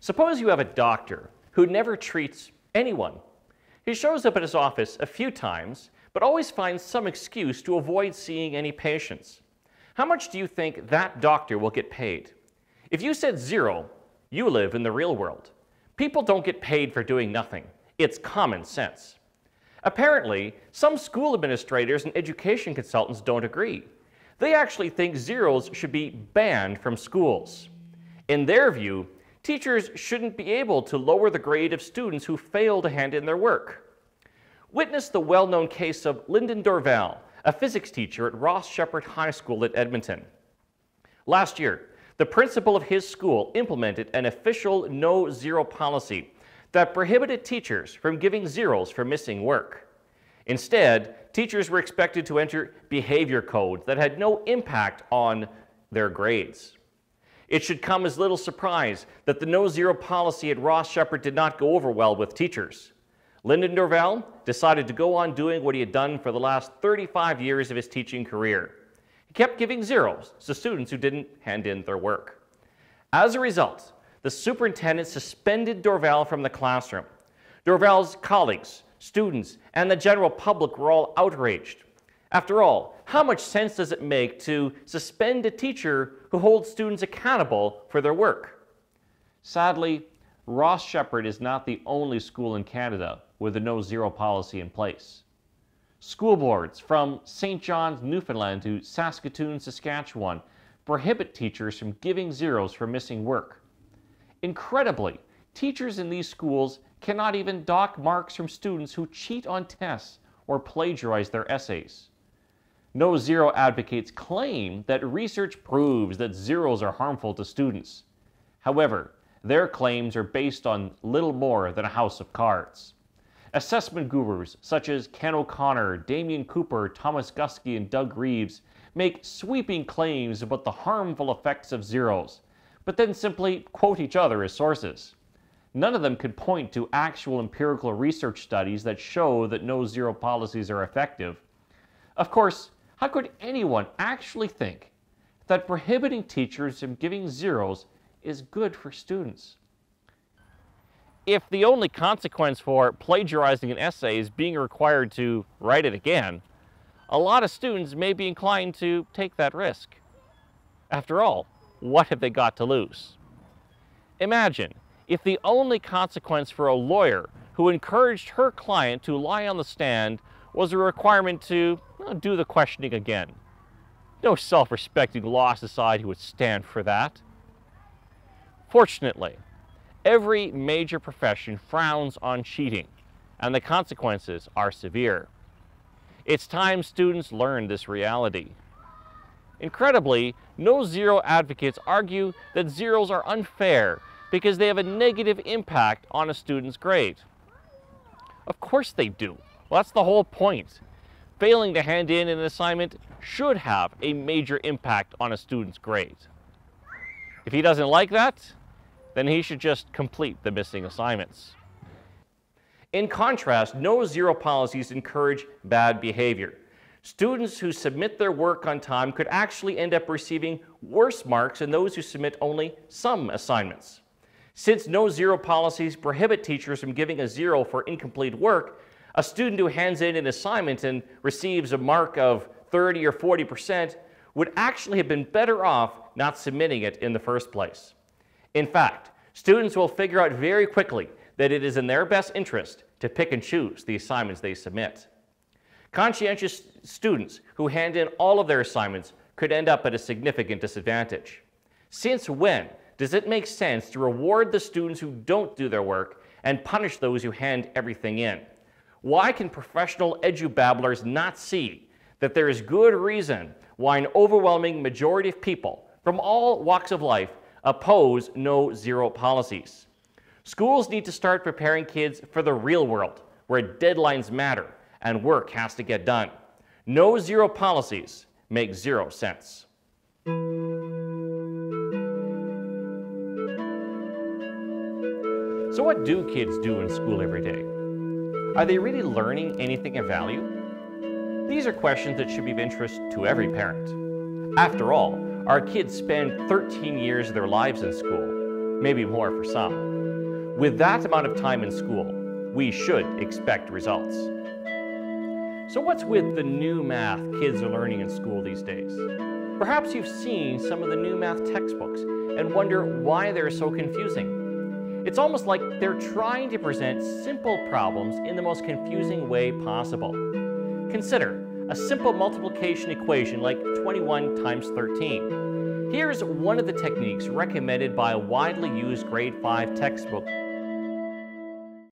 Suppose you have a doctor who never treats anyone. He shows up at his office a few times, but always finds some excuse to avoid seeing any patients. How much do you think that doctor will get paid? If you said zero, you live in the real world. People don't get paid for doing nothing. It's common sense. Apparently, some school administrators and education consultants don't agree. They actually think zeros should be banned from schools. In their view, teachers shouldn't be able to lower the grade of students who fail to hand in their work. Witness the well-known case of Lyndon Dorval, a physics teacher at Ross Shepherd High School at Edmonton. Last year, the principal of his school implemented an official no-zero policy that prohibited teachers from giving zeros for missing work. Instead, teachers were expected to enter behavior codes that had no impact on their grades. It should come as little surprise that the no-zero policy at Ross Shepherd did not go over well with teachers. Lyndon Dorval decided to go on doing what he had done for the last 35 years of his teaching career. He kept giving zeros to students who didn't hand in their work. As a result, the superintendent suspended Dorval from the classroom. Dorval's colleagues, students, and the general public were all outraged. After all, how much sense does it make to suspend a teacher who holds students accountable for their work? Sadly, Ross Shepherd is not the only school in Canada with a no-zero policy in place. School boards from St. John's, Newfoundland to Saskatoon, Saskatchewan prohibit teachers from giving zeros for missing work. Incredibly, teachers in these schools cannot even dock marks from students who cheat on tests or plagiarize their essays. No-zero advocates claim that research proves that zeros are harmful to students. However, their claims are based on little more than a house of cards. Assessment gurus such as Ken O'Connor, Damien Cooper, Thomas Gusky, and Doug Reeves make sweeping claims about the harmful effects of zeros, but then simply quote each other as sources. None of them could point to actual empirical research studies that show that no-zero policies are effective. Of course, how could anyone actually think that prohibiting teachers from giving zeros is good for students? If the only consequence for plagiarizing an essay is being required to write it again, a lot of students may be inclined to take that risk. After all, what have they got to lose? Imagine if the only consequence for a lawyer who encouraged her client to lie on the stand was a requirement to do the questioning again. No self-respecting law society would stand for that. Fortunately, every major profession frowns on cheating, and the consequences are severe. It's time students learn this reality. Incredibly, no-zero advocates argue that zeros are unfair because they have a negative impact on a student's grade. Of course they do. Well, that's the whole point. Failing to hand in an assignment should have a major impact on a student's grade. If he doesn't like that, then he should just complete the missing assignments. In contrast, no-zero policies encourage bad behavior. Students who submit their work on time could actually end up receiving worse marks than those who submit only some assignments. Since no-zero policies prohibit teachers from giving a zero for incomplete work, a student who hands in an assignment and receives a mark of 30 or 40% would actually have been better off not submitting it in the first place. In fact, students will figure out very quickly that it is in their best interest to pick and choose the assignments they submit. Conscientious students who hand in all of their assignments could end up at a significant disadvantage. Since when does it make sense to reward the students who don't do their work and punish those who hand everything in? Why can professional edubabblers not see that there is good reason why an overwhelming majority of people from all walks of life oppose no-zero policies? Schools need to start preparing kids for the real world, where deadlines matter and work has to get done. No-zero policies make zero sense. So what do kids do in school every day? Are they really learning anything of value? These are questions that should be of interest to every parent. After all, our kids spend 13 years of their lives in school. maybe more for some. With that amount of time in school, we should expect results. So what's with the new math kids are learning in school these days? Perhaps you've seen some of the new math textbooks and wonder why they're so confusing. It's almost like they're trying to present simple problems in the most confusing way possible. Consider a simple multiplication equation like 21 times 13. Here's one of the techniques recommended by a widely used grade 5 textbook